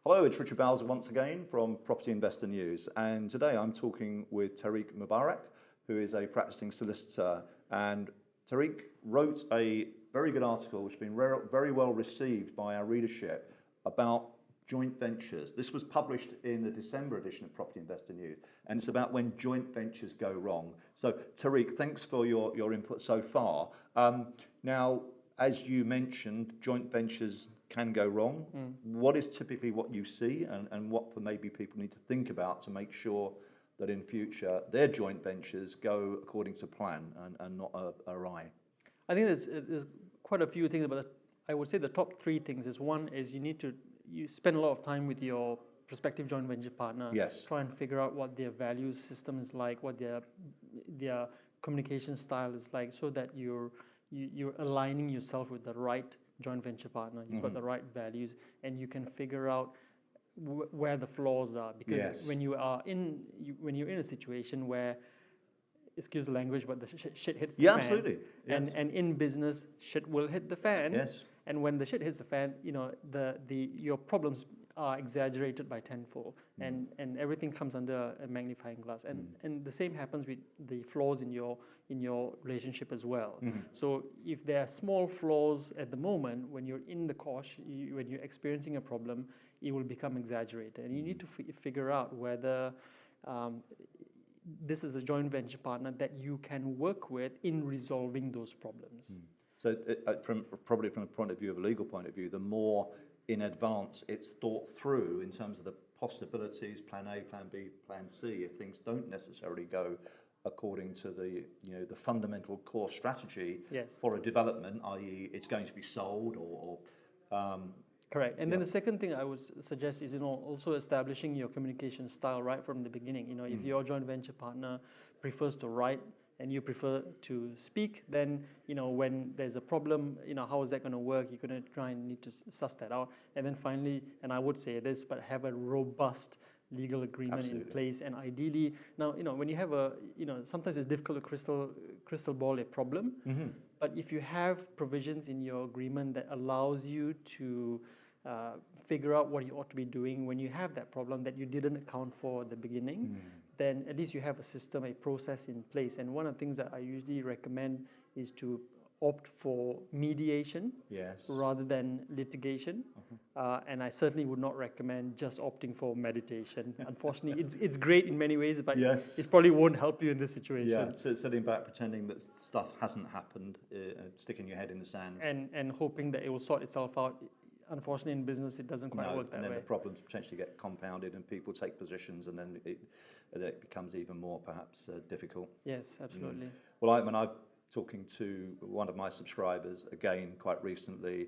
Hello, it's Richard Bowser once again from Property Investor News, and today I'm talking with Tariq Mubarak, who is a practicing solicitor. And Tariq wrote a very good article which has been very well received by our readership about joint ventures. This was published in the December edition of Property Investor News, and it's about when joint ventures go wrong. So Tariq, thanks for your input so far. Now, as you mentioned, joint ventures can go wrong. What is typically what you see, and what maybe people need to think about to make sure that in future their joint ventures go according to plan and not awry? I think there's quite a few things, but I would say the top three things is, one is you spend a lot of time with your prospective joint venture partner. Yes. Try and figure out what their value system is like, what their communication style is like, so that you're aligning yourself with the right joint venture partner. You've got the right values, and you can figure out where the flaws are. Because when you're in a situation where, excuse the language, but the shit hits the fan. Absolutely. Yes. And in business, shit will hit the fan. Yes. And when the shit hits the fan, your problems are exaggerated by tenfold, and everything comes under a magnifying glass. And the same happens with the flaws in your relationship as well. So if there are small flaws at the moment, when you're in the course, when you're experiencing a problem, it will become exaggerated. And you need to figure out whether this is a joint venture partner that you can work with in resolving those problems. So probably from the point of view of a legal point of view, the more in advance it's thought through in terms of the possibilities, plan A, plan B, plan C, if things don't necessarily go according to the fundamental core strategy for a development, i.e. it's going to be sold or correct. And then the second thing I would suggest is also establishing your communication style right from the beginning. If your joint venture partner prefers to write and you prefer to speak, then when there's a problem, how is that going to work? You're going to try and need to suss that out. And then finally, and I would say this, but have a robust legal agreement in place. And ideally, now when you have sometimes it's difficult to crystal ball a problem, but if you have provisions in your agreement that allows you to figure out what you ought to be doing when you have that problem that you didn't account for at the beginning, then at least you have a system, a process in place. And one of the things that I usually recommend is to opt for mediation rather than litigation. And I certainly would not recommend just opting for meditation. Unfortunately, it's great in many ways, but it probably won't help you in this situation. Yeah, so sitting back, pretending that stuff hasn't happened, sticking your head in the sand. And hoping that it will sort itself out. Unfortunately, in business, it doesn't quite work that way. And then the problems potentially get compounded and people take positions, and then it becomes even more perhaps difficult. Yes, absolutely. Well, I'm talking to one of my subscribers again quite recently,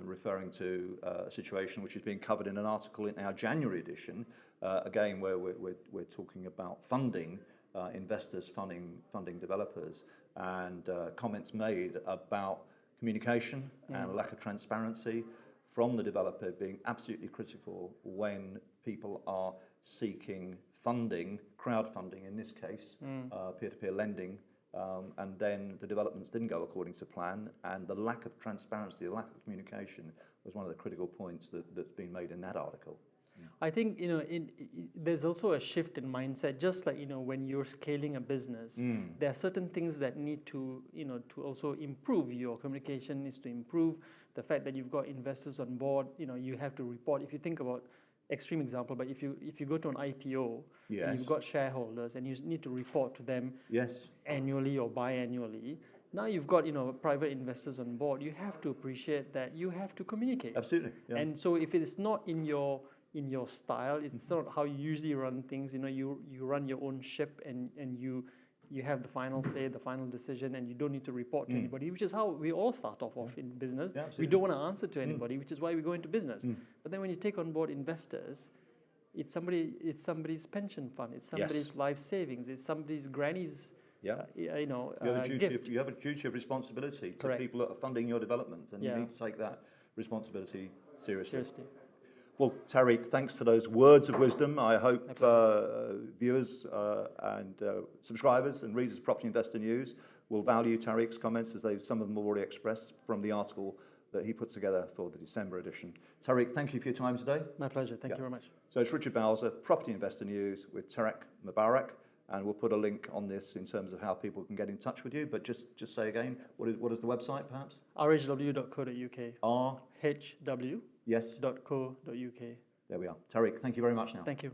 referring to a situation which is being covered in an article in our January edition, again where we're talking about funding, investors funding developers, and comments made about communication and lack of transparency from the developer being absolutely critical when people are seeking funding, crowdfunding in this case, peer-to-peer lending, and then the developments didn't go according to plan, and the lack of transparency, the lack of communication was one of the critical points that's been made in that article. I think there's also a shift in mindset. Just like when you're scaling a business, there are certain things that need to to also improve. Your communication needs to improve. The fact that you've got investors on board, you have to report. If you think about extreme example, but if you go to an IPO and you've got shareholders and you need to report to them annually or biannually. Now you've got private investors on board. You have to appreciate that you have to communicate. Absolutely. Yeah. And so if it is not in your style, it's not how you usually run things. You run your own ship, and you have the final say, the final decision, and you don't need to report to anybody, which is how we all start off in business. Yeah, we don't want to answer to anybody, which is why we go into business. But then when you take on board investors, it's somebody's pension fund, it's somebody's life savings, it's somebody's granny's gift. You have a duty of responsibility to people that are funding your development, and you need to take that responsibility seriously. Well, Tariq, thanks for those words of wisdom. I hope viewers and subscribers and readers of Property Investor News will value Tariq's comments, as some of them have already expressed from the article that he put together for the December edition. Tariq, thank you for your time today. My pleasure. Thank you very much. So it's Richard Bowser, Property Investor News with Tariq Mubarak, and we'll put a link on this in terms of how people can get in touch with you. But just say again, what is the website, perhaps? rhw.co.uk. R. hw.co.uk. Yes. There we are. Tariq, thank you very much now. Thank you.